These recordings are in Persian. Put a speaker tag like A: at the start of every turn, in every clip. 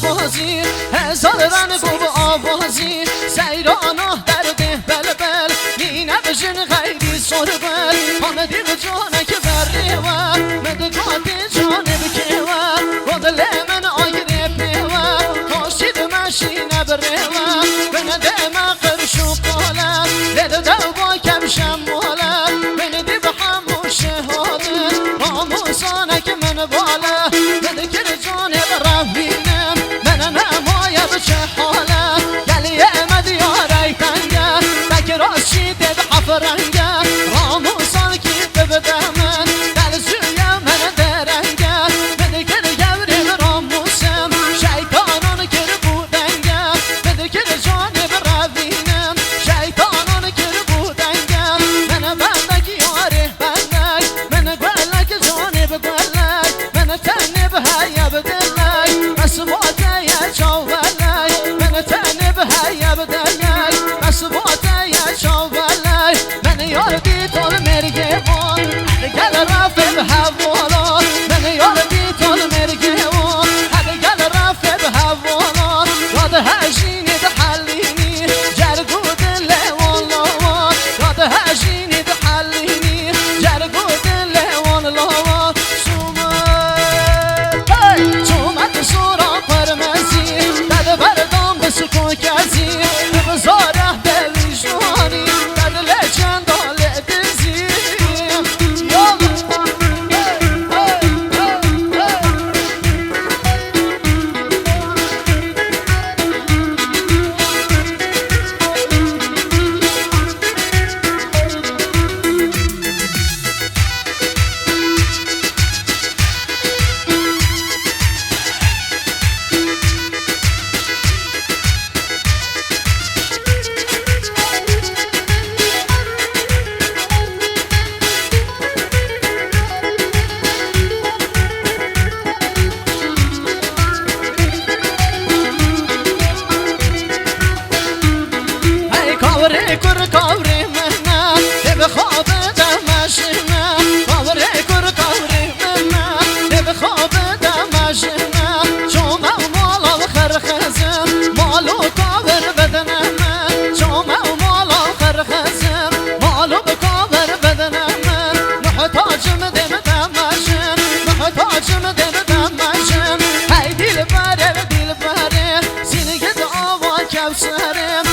A: بازی هزار رن گو آوازی سیرانه درده بلبل این بجن غیری سربل آمدی به جانه که بره و مدگات جانه بکه و گدل من آگره پیوه کاشید مشینه بره و بنده من قرش و قاله لده دو با کم شماله بنده به هموشه هاده آموزانه که من باله بده که جانه برمینم من نمایه بچه حاله گلی امد یاره تنگه بک راشیده به حفرنگه راموزان کی ببده من دل زویه من درنگه بده که گوری راموزم شیطانان کر بودنگه بده که جانه بروینم شیطانان کر بودنگه من بندک یاره بندک من گلک جانه بگلک من تنه به هیه بدلک مسواته یه چاولک من تنه به هیه بدلک مسواته یه چاولک من یار دیتال مرگه وان گل رفته به حوالا من یار دیتال مرگه وان گل رفته به حوالا یاد هجینی ده حلینی جرگو دل والله یاد هجینی ده حلینی جرگو دل والله سومت سورا پرمزی دد بردام به سکون کزی به بزاره به ویجوانی دد لچند آله دزی کر کاری منه به خواب دمشنه کاری کر کاری منه به خواب دمشنه شما مالا خرخزم مالو کاور بدنه من شما مالا خرخزم مالو کاور بدنه من محتاجم دم دمشن محتاجم دم دمشن ای دل بره سینه دعوا کوثرم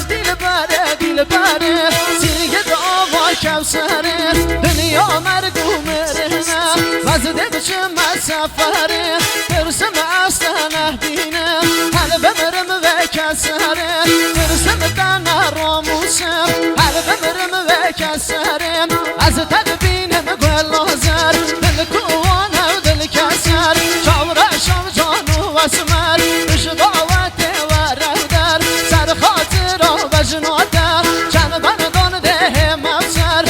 A: دل بره سینه دعوا کوثره دنیا مرگو مرنه وزده بچم سفره برسم اصلا دینم هل بمرم و کسره برسم دن راموسم هل بمرم و کسره از تدبینم گل آزر دل کوانه و دل کسر شام جانو اسمر بش دعوت و رودر سر خاطر و جناده چند بندان ده مفسر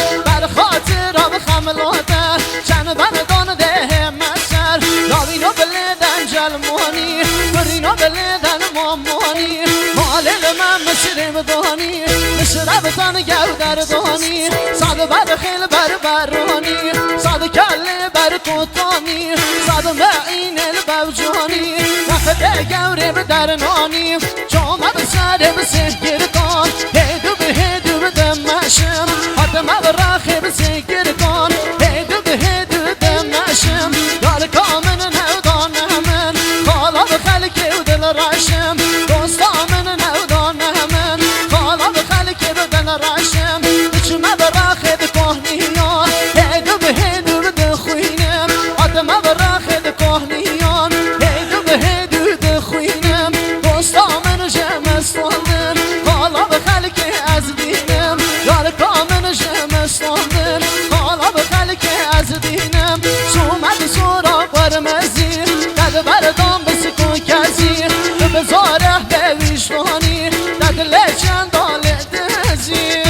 A: من گودردانی صد بر خیل بر برانی صد کله بر کوتانی صد معین البوجانی وقت گوره به درنانی جامه به سر به سهگیر کن هیدو به هیدو به دمشم حتما به رخه به سهگیر کن هیدو به هیدو دمشم یار کامن نودان همن خالا به خلکی و دل رشم دوستا من نودان همن خالا به خلکی و دل رشم بچمه به رخه به کهنیان هیدو به هیدو به دخوینم حتما به رخه به کهنیان هیدو به هیدو دخوینم دوستا من جمستاندن خالا به خلکی از دینم یار کامن جمستاندن خالا به خلکی از دینم سومد سورا برمزیر دد بردام بسکن کزیر بزاره به ویشوانی دد لچن داله دزیر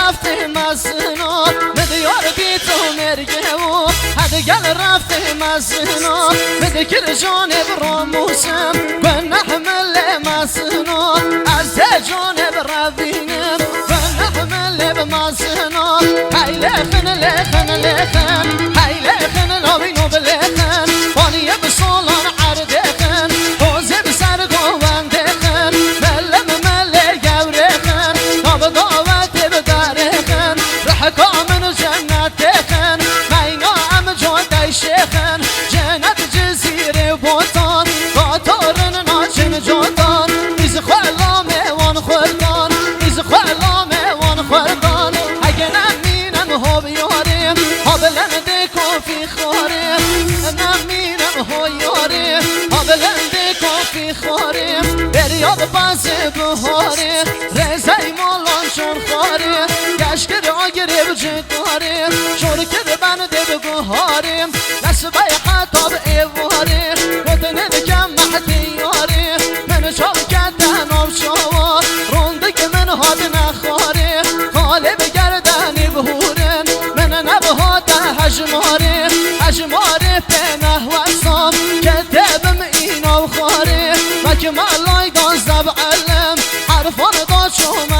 A: رفته مزنا مدیار بی تو مرگه و هدگل رفته مزنا مدکر جانب راموسم و نحمل مزنا از جانب روینم و نحمل بمزنا هی لخن لخن لخن هی لخن لابینو بلخن بانی بسالان عردخن حوزه بسر گوان دخن ملم مل گورخن ناب داوت بدارخن رحکامن جنت خن مینا ام جوندی شخن جنت جزیره بوتان قطارن ناچن جوندان ایز خلام وان خردان ایز خلام وان خردان اگه نمینم ها بیاریم ها بلنده کافی خاریم نمینم ها یاریم ها بلنده کافی خاریم بریاد پس بهاریم رزای مالان چون خاریم گشکر آگره بجد داریم شرکر بنده بگوهاریم نسبه حتا به ایواریم ودنه دکم محتی یاریم من چاو کدن آب شوا رونده که من هاد نخاریم خاله بگردنی بهورن من نبه هجماریم هجماره به نحوستم کتبم اینا و خاریم و که مالای دازده بعلم حرفان دا چوم